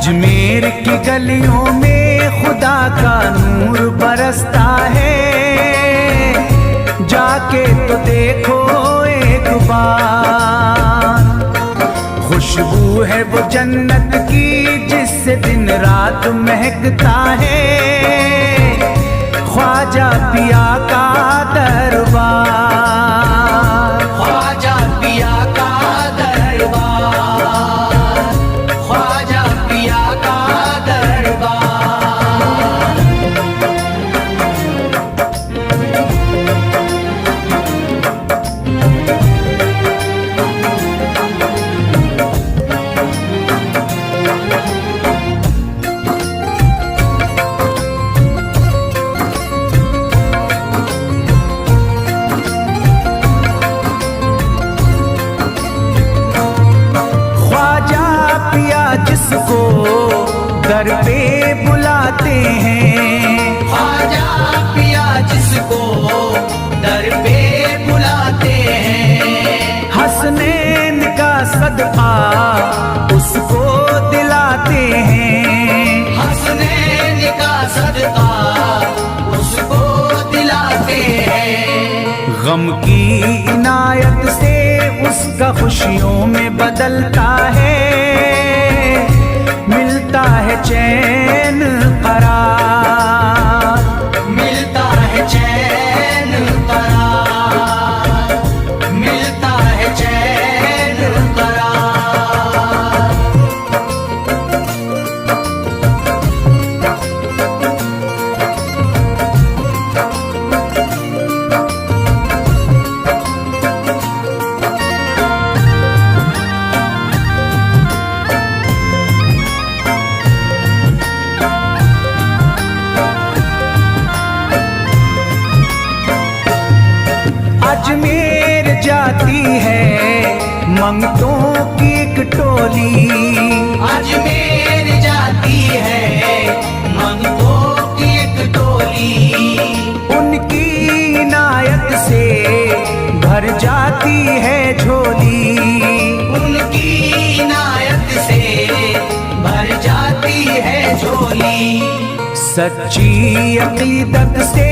अजमेर की गलियों में खुदा का नूर बरसता है, जाके तो देखो एक बार। खुशबू है वो जन्नत की जिससे दिन रात महकता है, ख्वाजा पिया का दरबार, ख्वाजा पिया का दरबार, ख्वाजा पिया का दरबार। जिसको दर पे बुलाते हैं, ख्वाजा पिया जिसको दर पे बुलाते हैं, हसनैन का सदका उसको दिलाते हैं, हसनैन का सदका उसको दिलाते हैं। गम की इनायत से उसका खुशियों में बदलता है, मिलता है चैन करार, मिलता है चैन करार, मिलता है चैन करार। अजमेर जाती है मंगतों की एक टोली, अजमेर जाती है मंगतों की एक टोली, उनकी इनायत से भर जाती है झोली, उनकी इनायत से भर जाती है झोली। सच्ची अकीदत से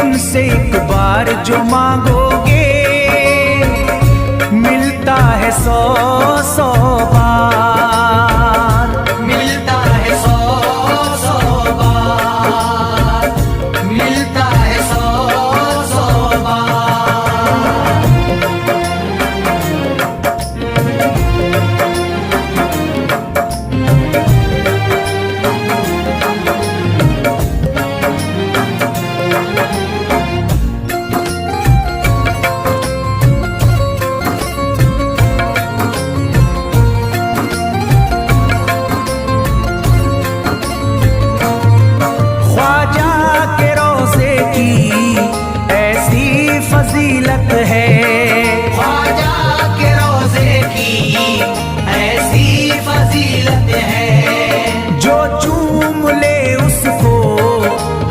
उनसे एक बार जो मांगोगे, मिलता है 100 बार, मिलता है 100 बार, मिलता है 100 बार। फजीलत है ख्वाजा के रोज़े की ऐसी फजीलत है, जो चूम ले उसको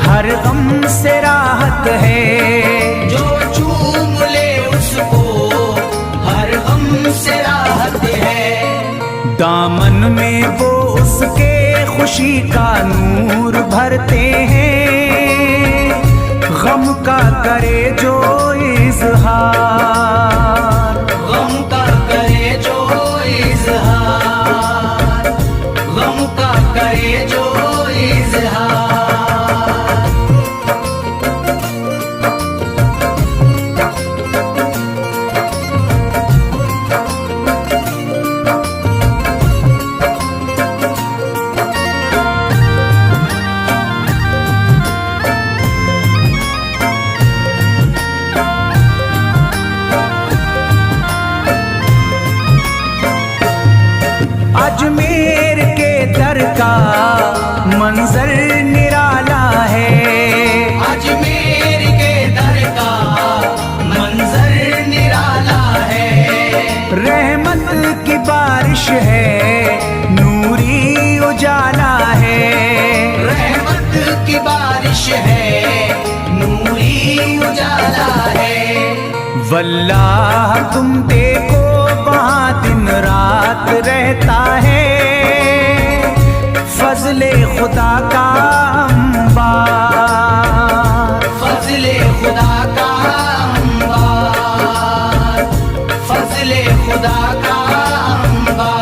हर गम से राहत है, जो चूम ले उसको हर गम से राहत है। दामन में वो उसके खुशी का नूर भरते हैं, गम का करे जो इज़हार, गम का करे जो इज़हार, गम का करे जो इज़हार। अजमेर के दर का मंजर निराला है, अजमेर के दर का मंजर निराला है। रहमत की बारिश है, नूरी उजाला है, रहमत की बारिश है, नूरी उजाला है। वल्लाह तुम देखो वहाँ दिन रात रहता है, खुदा का अंबार, फजले खुदा का अंबार, फजले खुदा का अंबार।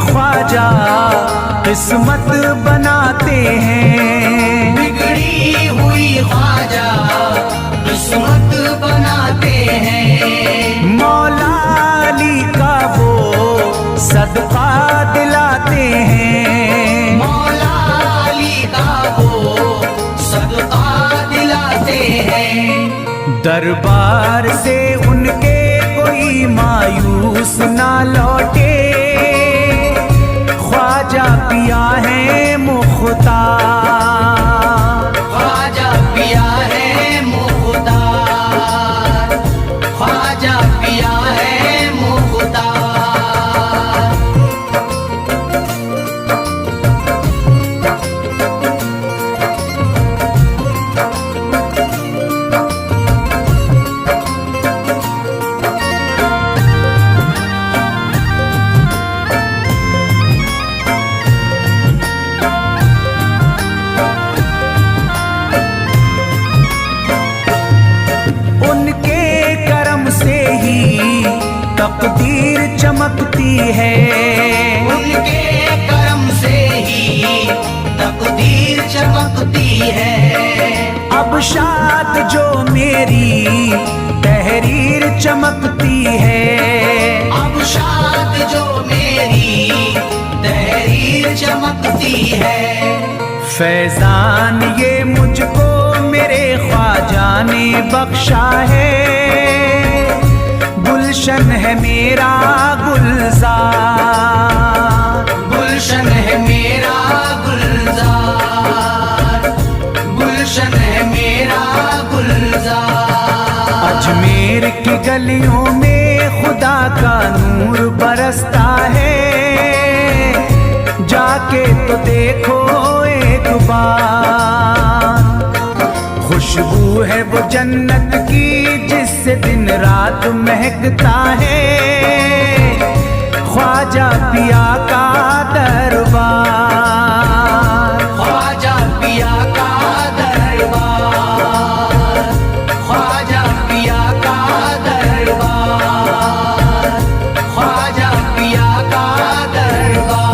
ख्वाजा किस्मत बनाते हैं, बिगड़ी हुई ख्वाजा किस्मत बनाते हैं। मौला अली का वो सदका दिलाते हैं, मौला अली का वो सदका दिलाते हैं। दरबार से उनके कोई मायूस ना लौटे, ख्वाजा पिया है मुख्तार, ख्वाजा पिया है मुख्तार, ख्वाजा पिया है मुख्तार। तकदीर चमकती है, उनके करम से ही तकदीर चमकती है। अब शाद जो मेरी तहरीर चमकती है, अब शाद जो मेरी तहरीर चमकती है। फैजान ये मुझको मेरे ख्वाजा ने बख्शा है, गुलशन है मेरा गुलजार, गुलशन है मेरा गुलजार, गुलशन है मेरा गुलजार। अजमेर की गलियों में खुदा का नूर बरसता है, जाके तो देखो एक बार। खुशबू है वो जन्नत की जिससे दिन रात महकता है, ख्वाजा पिया का दरबार, ख्वाजा पिया का दरबार, ख्वाजा पिया का दरबार, ख्वाजा पिया का दरबार।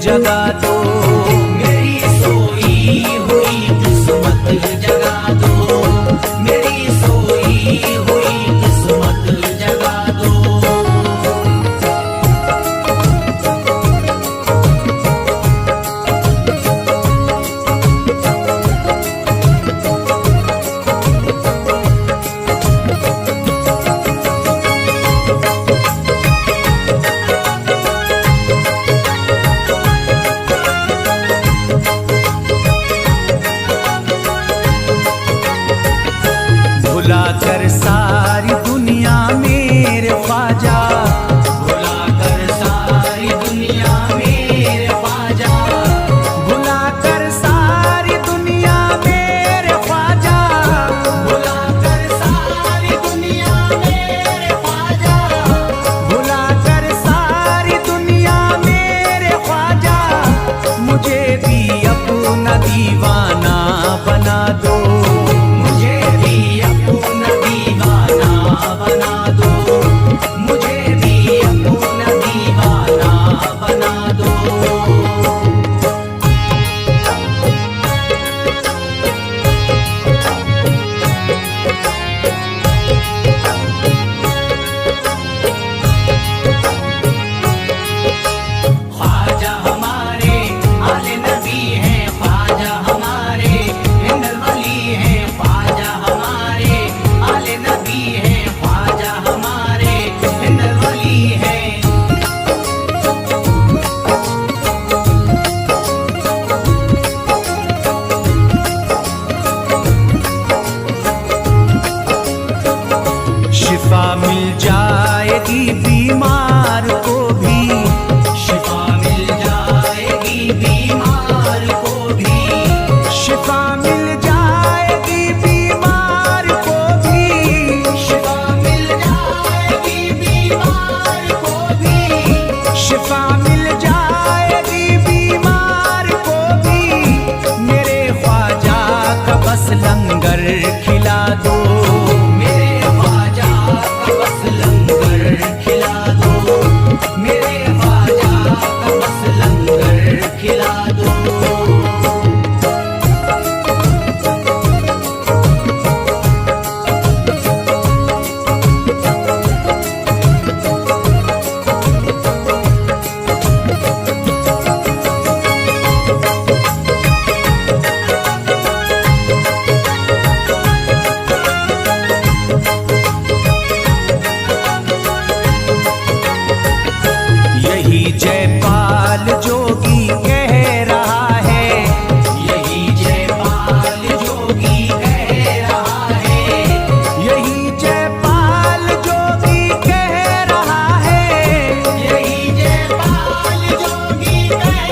जगा दो, मेरी सोई हुई किस्मत जगा दो, मेरी सोई हुई किस्मत जगा दो।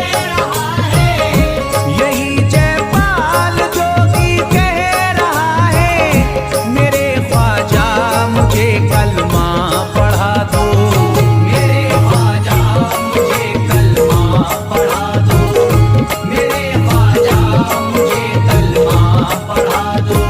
रहा है। यही जयपाल जोगी कह रहा है, मेरे ख्वाजा मुझे कलमा पढ़ा दो। मेरे ख्वाजा मुझे कलमा पढ़ा दो। मेरे ख्वाजा मुझे कलमा पढ़ा दो।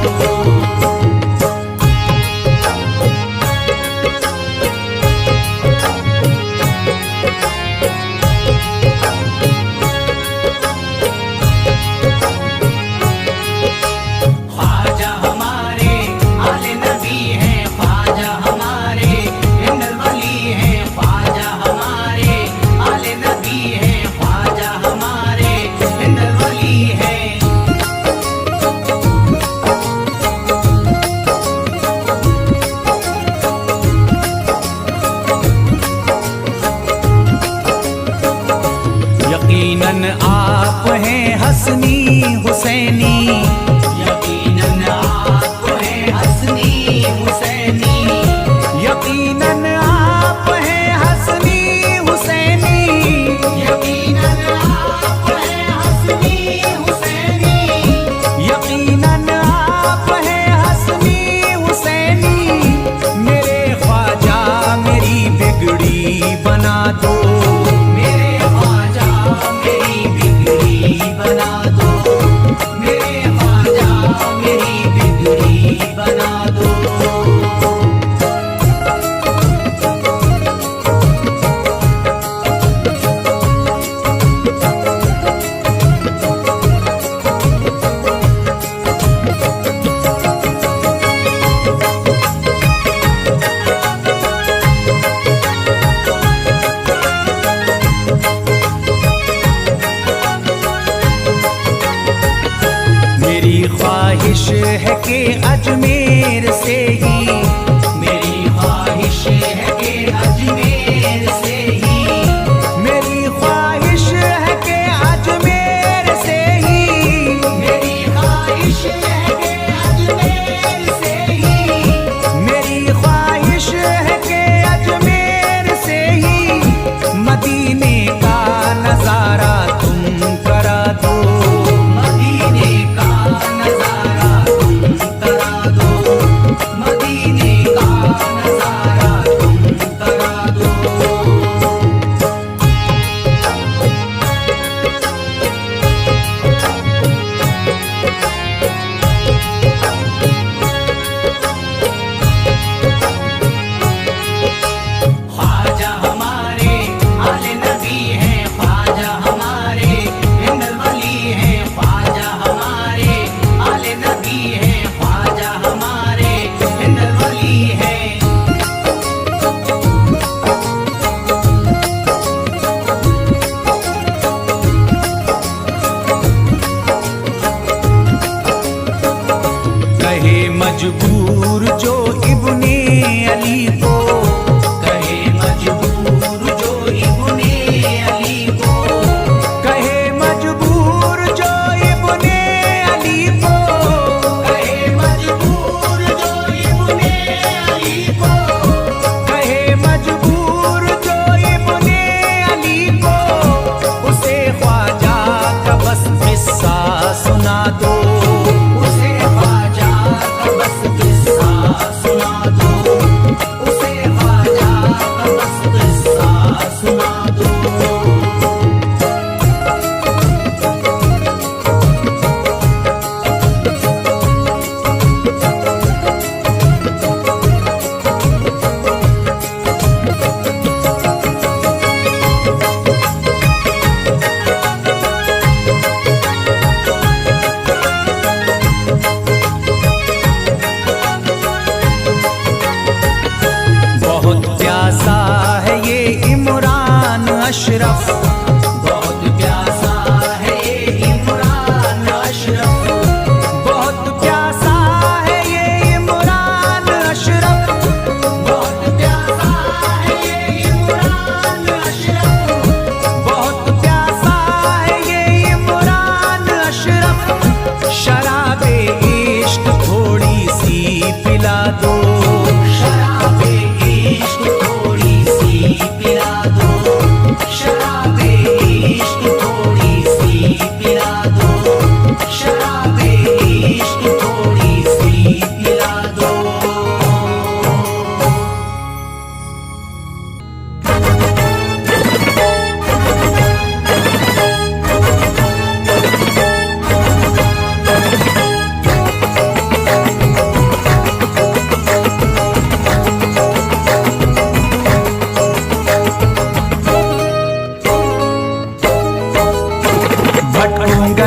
ख्वाजा हमारे आले नबी हैं, ख्वाजा हमारे हिंदल वली हैं, ख्वाजा हमारे आले नबी हैं, ख्वाजा हमारे हिंदल वली हैं। यकीनन आप हैं हसनी हुसैनी, यकीनन आप हैं हसनी हुसैनी। यकीनन आप हैं हसनी हुसैनी। यकीनन आप हैं हसनी हुसैनी। यकीनन आप हैं हसनी हुसैनी। मेरे ख्वाजा मेरी बिगड़ी बना दो। मेरे ख्वाजा मेरी बिगड़ी बना दो। मेरे ख्वाजा मेरी बिगड़ी बना दो। मेरी ख्वाहिश है कि अजमेर से ही, मेरी ख्वाहिश है कि अजमेर से ही। मेरी ख्वाहिश है कि अजमेर से ही, मेरी ख्वाहिश है कि अजमेर से ही। मेरी ख्वाहिश है कि अजमेर से ही मदीने का नजारा तुम करा दो। मदीने का नजारा तुम करा दो। मदीने का नजारा तुम करा दो। ख्वाजा हमारे आले नबी हैं, ख्वाजा हमारे हिंदल वली हैं, ख्वाजा हमारे आले नबी हैं, ख्वाजा हमारे हिंदल वली हैं। कहे मजबूर जो इब्ने अली को, कहे मजबूर जो इब्ने अली को। कहे मजबूर जो इब्ने अली को, कहे मजबूर जो इब्ने अली को। कहे मजबूर जो इब्ने अली को, उसे ख्वाजा का बस किस्सा सुना दो। उसे ख्वाजा का बस किस्सा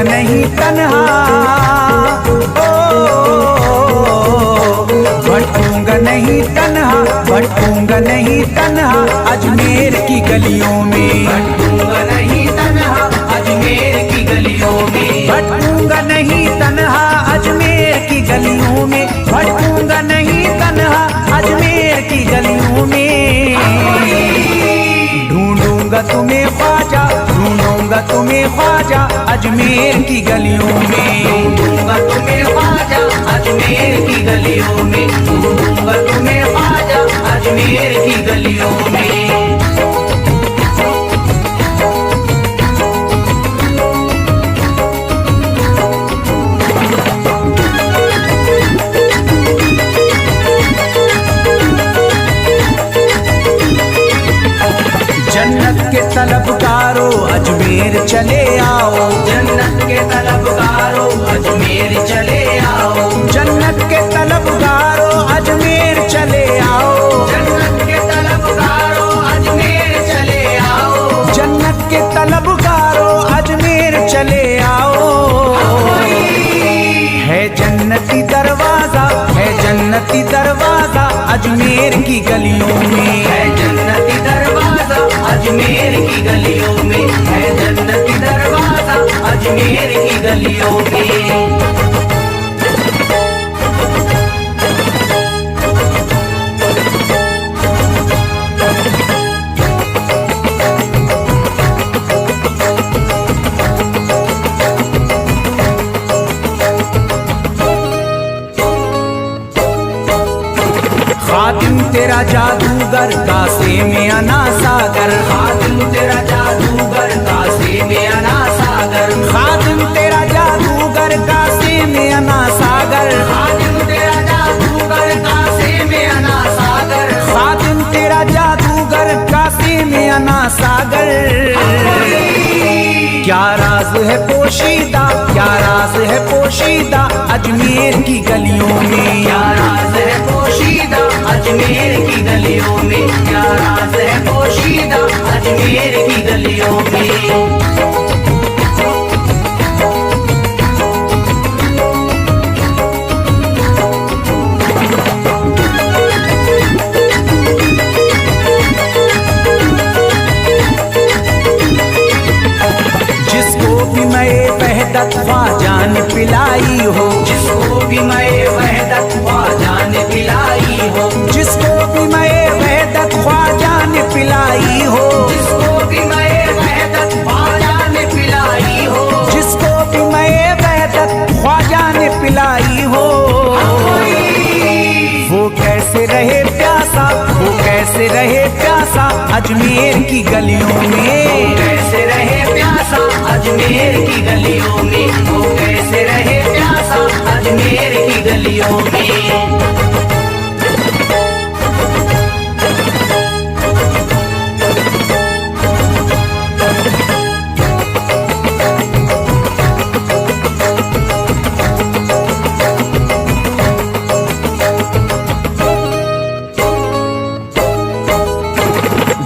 नहीं तन्हा, भटकूंगा नहीं तन्हा, भटकूंगा नहीं तन्हा अजमेर की गलियों में, भटकूंगा नहीं तन्हा अजमेर की गलियों में, भटकूंगा नहीं तन्हा अजमेर की गलियों में, भटकूंगा नहीं तन्हा अजमेर की गलियों में। ढूंढूंगा तुम्हें ख्वाजा, ढूंढूंगा तुम्हें ख्वाजा अजमेर की गलियों में, ढूंढूंगा तुम्हें ख्वाजा अजमेर की गलियों में, ढूंढूंगा तुम्हें ख्वाजा अजमेर की गलियों में। जन्नत के तलबगारों अजमेर चले आओ, जन्नत के तलबगारों अजमेर चले आओ, जन्नत के तलबगारों अजमेर चले आओ, जन्नत के तलबगारों अजमेर चले आओ, जन्नत के तलबगारों अजमेर चले आओ। है जन्नती दरवाजा, है जन्नती दरवाजा अजमेर की गलियों में, है जन्नती दरवाजा अजमेर की गलियों में, है जन्नती दरवाजा अजमेर की गलियों में। खातिम तेरा जादूगर कासे में अना सागर, खातिम तेरा जादूगर कासे में अना सागर, खातिम तेरा जादूगर कासे में अना सागर, खातिम तेरा जादूगर कासे में अना सागर, खातिम तेरा जादूगर कासे में अना सागर। क्या राज है पोशीदा, क्या राज है पोशीदा अजमेर की गलियों में, क्या राज है पोशीदा अजमेर की गलियों में, क्या राज है पोशीदा अजमेर की गलियों में। जिसको भी मैं वहदत ख्वाजा ने पिलाई हो, जिसको भी मैं वहदत ख्वाजा ने पिलाई हो, जिसको भी मैं वहदत ख्वाजा ने पिलाई हो, जिसको भी मैं वहदत ख्वाजा ने पिलाई हो, जिसको भी मैं वहदत ख्वाजा ने पिलाई हो। वो कैसे रहे प्यासा, वो कैसे रहे प्यासा अजमेर की गलियों में, कैसे रहे प्यासा अजमेर की गलियों में, वो कैसे रहे प्यासा अजमेर की गलियों में।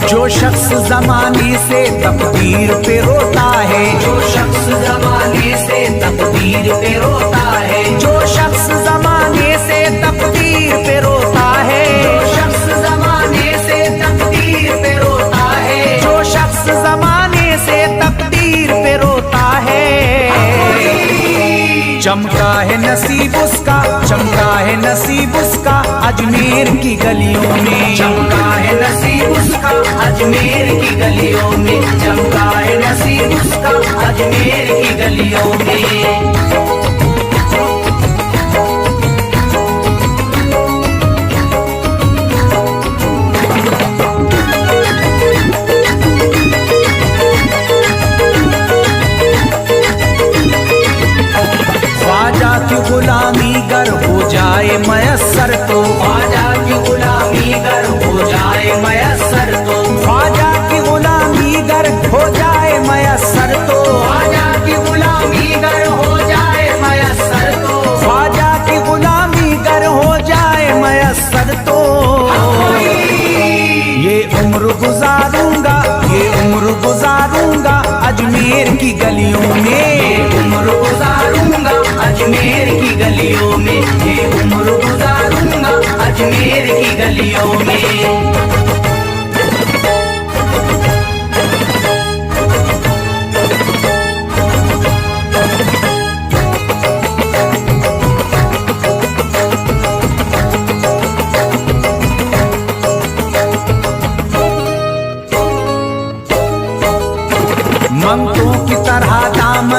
जो शख्स जमाने से तकदीर पे रोता है, जो शख्स जमाने से तकदीर पे रोता है, जो शख्स जमाने से तकदीर पे रोता है, जो शख्स जमाने से तकदीर पे रोता है, जो शख्स जमाने से तकदीर पे रोता है। चमका है नसीब उसका, चमका है नसीब उसका अजमेर की गलियों में, चमका है नसीब उसका अजमेर की गलियों में, चमका है नसीब उसका अजमेर की गलियों में। ख्वाजा की गुलामी गर हो जाए मयस्सर तो, ख्वाजा की गुलामी गर हो जाए मयस्सर तो, ख्वाजा की गुलामी गर हो जाए मयस्सर तो, ख्वाजा की गुलामी गर हो जाए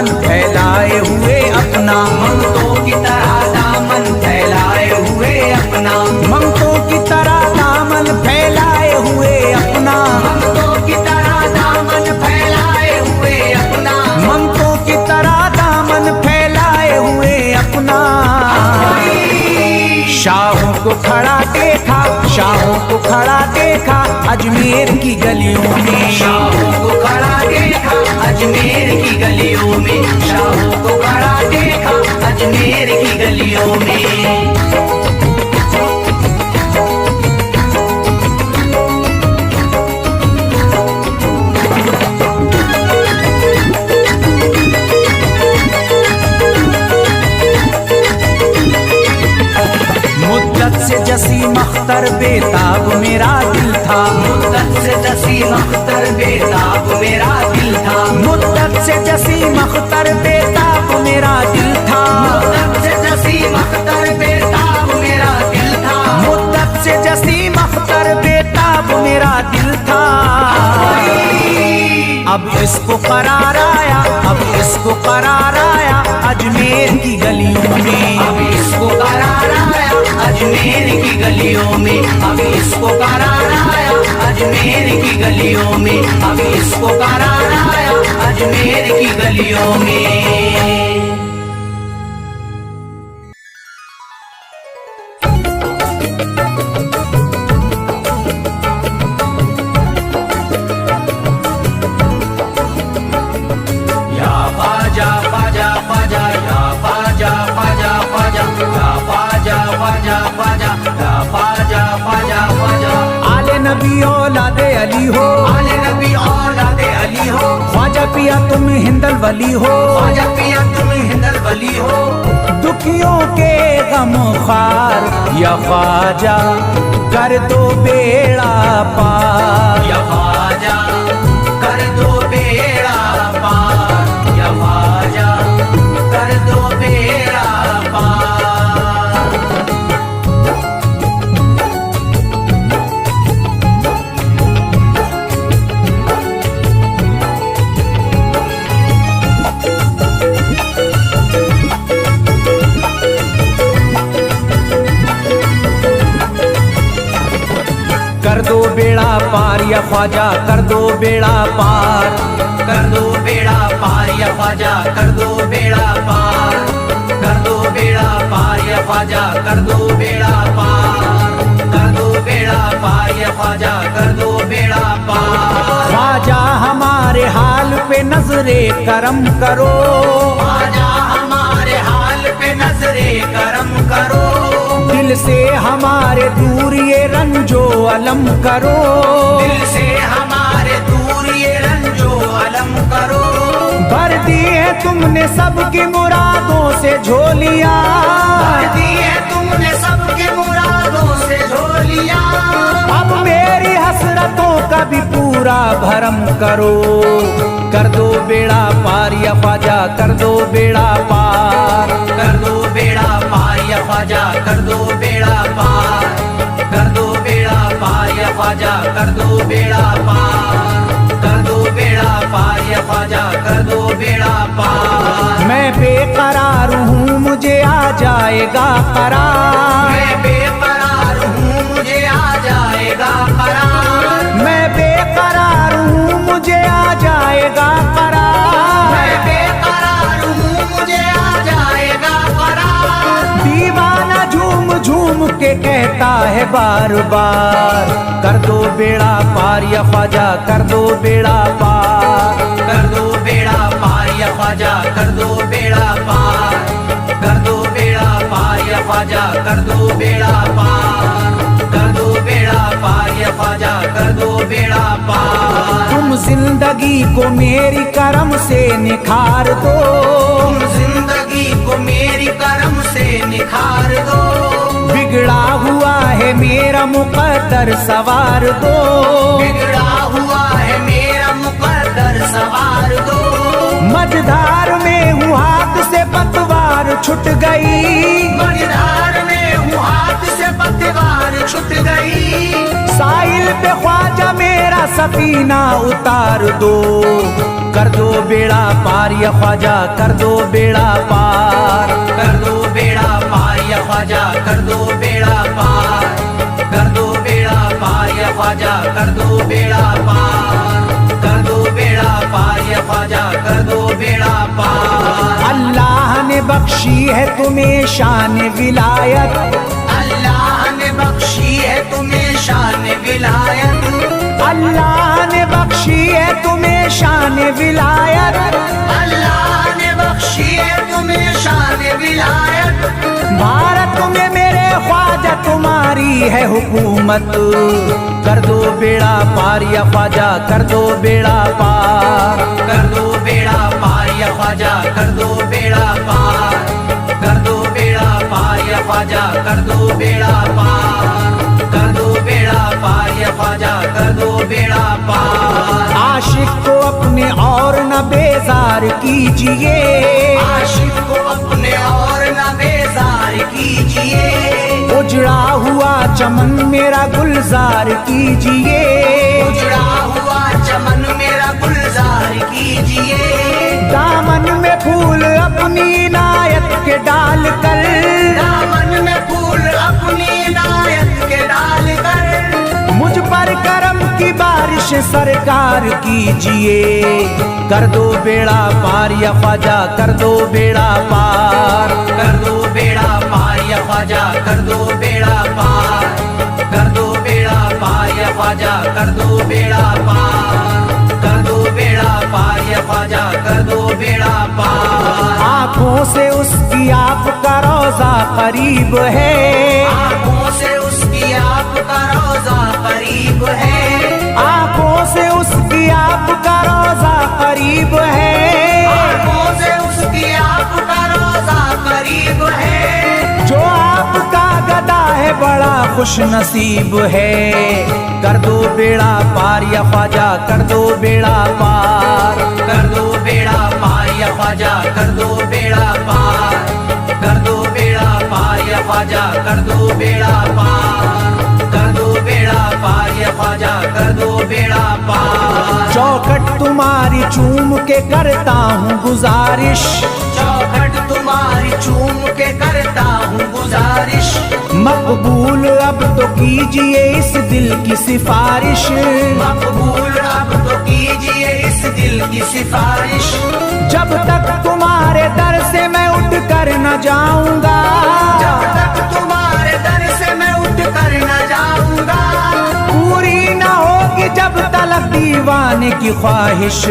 दामन फैलाए हुए अपना, ममतों की तरह दामन फैलाए हुए अपना, ममतों की तरह दामन फैलाए हुए अपना, ममतों की तरह दामन फैलाए हुए अपना, ममतों की तरह दामन फैलाए हुए अपना। शाहों को खड़ा देखा, शाहों को खड़ा देखा अजमेर की गलियों में, शाहों को खड़ा देखा अजमेर की गलियों में, शाहों को खड़ा देखा अजमेर की गलियों में। मुद्दत से जसी मख्तर बेताब मेरा दिल था, मुद्दत से जसी मख्तर बेताब मेरा दिल था, मुद्दत से जसी मख्तर बेताब मेरा दिल था, मुद्दत से जसी मख्तर बेताब मेरा दिल था, मुद्दत से जसी मख्तर बेताब मेरा दिल था। अब इसको करार आया, अब इसको करार आया अजमेर की गलियों में, अब इसको करार आया अजमेर की गलियों में, अब इसको करार आया अजमेर की गलियों में, अब इसको करार आया अजमेर की गलियों में। आले नबी औलादे अली हो, आले नबी औलादे अली हो, ख्वाजा पिया तुम हिंदल वली हो, ख्वाजा पिया तुम हिंदल वली हो, दुखियों के गम खार या ख्वाजा कर दो बेड़ा पार, या ख्वाजा कर दो बेड़ा पार, या ख्वाजा कर दो बेड़ा पार। कर दो बेड़ा पार या ख्वाजा कर दो बेड़ा पार, कर दो बेड़ा पार या ख्वाजा कर दो बेड़ा पार, कर दो बेड़ा पार या ख्वाजा कर दो बेड़ा पार, कर दो बेड़ा पार या ख्वाजा कर दो बेड़ा पार। ख्वाजा हमारे हाल पे नजरे करम करो, ख्वाजा हमारे हाल पे नजरे करम करो, दिल से हमारे दूर ये रंजो अलम करो, दिल से हमारे दूर ये रंजो अलम करो। भर दी है तुमने सबकी मुरादों से झोलियां, भर दी है तुमने सबकी मुरादों से झोलियां, अब मेरी हसरतों का भी पूरा भरम करो। कर दो बेड़ा पार या ख्वाजा कर दो बेड़ा पार, कर दो बेड़ा पार या ख्वाजा कर दो बेड़ा पार, कर दो बेड़ा पार या ख्वाजा कर दो बेड़ा पार, कर दो बेड़ा पार या ख्वाजा कर दो बेड़ा पार। मैं बेकरार हूँ मुझे आ जाएगा करार, मैं बेकरार हूँ मुझे आ जाएगा करार, मैं बेकरार हूँ मुझे आ जाएगा करार, मैं बेकरार हूँ मुझे आ जाएगा करार। दीवाना झूम झूम के कहता है बार बार, कर दो बेड़ा पार या ख्वाजा कर दो बेड़ा पार, कर दो बेड़ा पार या ख्वाजा कर दो बेड़ा पार, कर दो बेड़ा पार या ख्वाजा कर दो बेड़ा पार, कर दो बेड़ा पार या ख्वाजा कर दो बेड़ा पार। तुम जिंदगी को मेरी करम से निखार दो, तुम जिंदगी को मेरी करम से निखार दो, बिगड़ा हुआ है मेरा मुकद्दर सवार दो, बिगड़ा हुआ है मेरा मुकद्दर सवार दो। मझधार में हूँ हाथ से पतवार छुट गई, मझधार में हूँ हाथ से पतवार छूट गई, साहिल पे ख्वाजा मेरा सफीना उतार दो, कर दो बेड़ा पार या ख्वाजा, कर दो बेड़ा पार, कर दो बेड़ा पार या ख्वाजा, कर दो बेड़ा पार, कर दो बेड़ा पार या ख्वाजा, कर दो बेड़ा पार, कर दो बेड़ा पार या ख्वाजा, कर दो बेड़ा पार। अल्लाह ने बख्शी है तुम्हें शान विलायत, अल्लाह ने बख्शी है तुम्हें शान विलायत, अल्लाह ने बख्शी है तुम्हें शान विलायत, अल्लाह ने बख्शी है तुम्हें शान विलायत। भारत में मेरे ख्वाजा तुम्हारी है हुकूमत, कर दो बेड़ा पार या ख्वाजा, कर दो बेड़ा पार, कर दो बेड़ा पार या ख्वाजा, कर दो बेड़ा पार, कर दो बेड़ा पार या ख्वाजा, कर दो बेड़ा पार, कर दो बेड़ा पार या ख्वाजा, कर दो बेड़ा पार। आशिक को अपने और न बेजार कीजिए, आशिक को अपने और न बेजार कीजिए, उजड़ा हुआ चमन मेरा गुलजार कीजिए, उजड़ा हुआ चमन मेरा गुलजार कीजिए, दामन में फूल अपनी इनायत के डाल कर, दामन में फूल अपनी इनायत के डाल कर, मुझ पर करम की बारिश सरकार कीजिए, कर दो बेड़ा पार या ख्वाजा, कर दो बेड़ा पार, कर दो बेड़ा पार या ख्वाजा, कर दो बेड़ा पार, कर दो बेड़ा पार या ख्वाजा, कर दो बेड़ा पार, कर दो बेड़ा पार या ख्वाजा, कर दो बेड़ा पार। आँखों से उसकी आपका रोजा करीब है, आँखों से उसकी आपका रोजा करीब है, आँखों से उसकी आपका रोजा करीब है, आँखों से उसकी आपका रोजा करीब है, जो आपका गदा है बड़ा खुश नसीब है, कर दो बेड़ा पार या ख्वाजा, कर दो बेड़ा पार, कर दो बेड़ा पार या ख्वाजा, कर दो बेड़ा पार, कर दो बेड़ा पार या ख्वाजा, कर दो बेड़ा पार, कर दो बेड़ा पार या ख्वाजा, कर दो बेड़ा पार। चौखट तुम्हारी चूम के करता हूँ गुजारिश, चौखट तुम्हारी चूम के करता हूँ गुजारिश, मकबूल अब तो कीजिए इस दिल की सिफारिश, मकबूल अब तो कीजिए इस दिल की सिफारिश, जब तक तुम्हारे दर से मैं उठ कर न जाऊंगा, जब तक तुम्हारे दर से मैं उठ कर न जाऊंगा, पूरी न होगी जब तलक दीवाने की ख्वाहिश,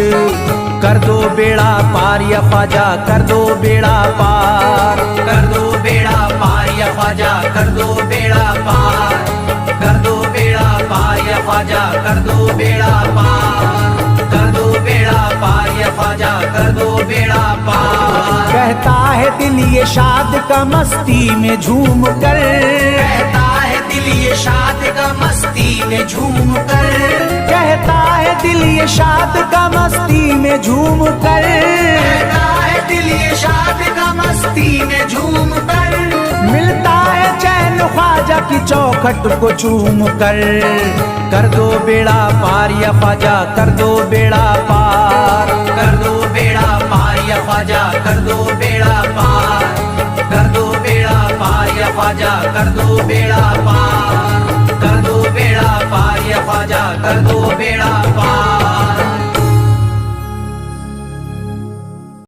कर दो बेड़ा पार या ख्वाजा, कर दो बेड़ा पार, कर दो बेड़ा पार या ख्वाजा, कर दो बेड़ा पार, कर दो बेड़ा पार या ख्वाजा, कर दो बेड़ा पार, कर दो बेड़ा पार या ख्वाजा, कर दो बेड़ा पार। कहता है दिल ये शाद का मस्ती में झूम कर, कहता है दिल ये शाद का मस्ती में झूम कर, कहता है दिल ये शाद का मस्ती में झूम कर, कहता है दिल ये शाद का मस्ती में झूम कर, मिलता है चैन ख्वाजा की चौखट को चूम कर दो बेड़ा पार या ख्वाजा, कर दो बेड़ा पार, कर दो बेड़ा पार या ख्वाजा, कर दो बेड़ा पार, कर दो बेड़ा पार या ख्वाजा, कर दो बेड़ा पार, कर दो बेड़ा पार या ख्वाजा, कर दो बेड़ा पार।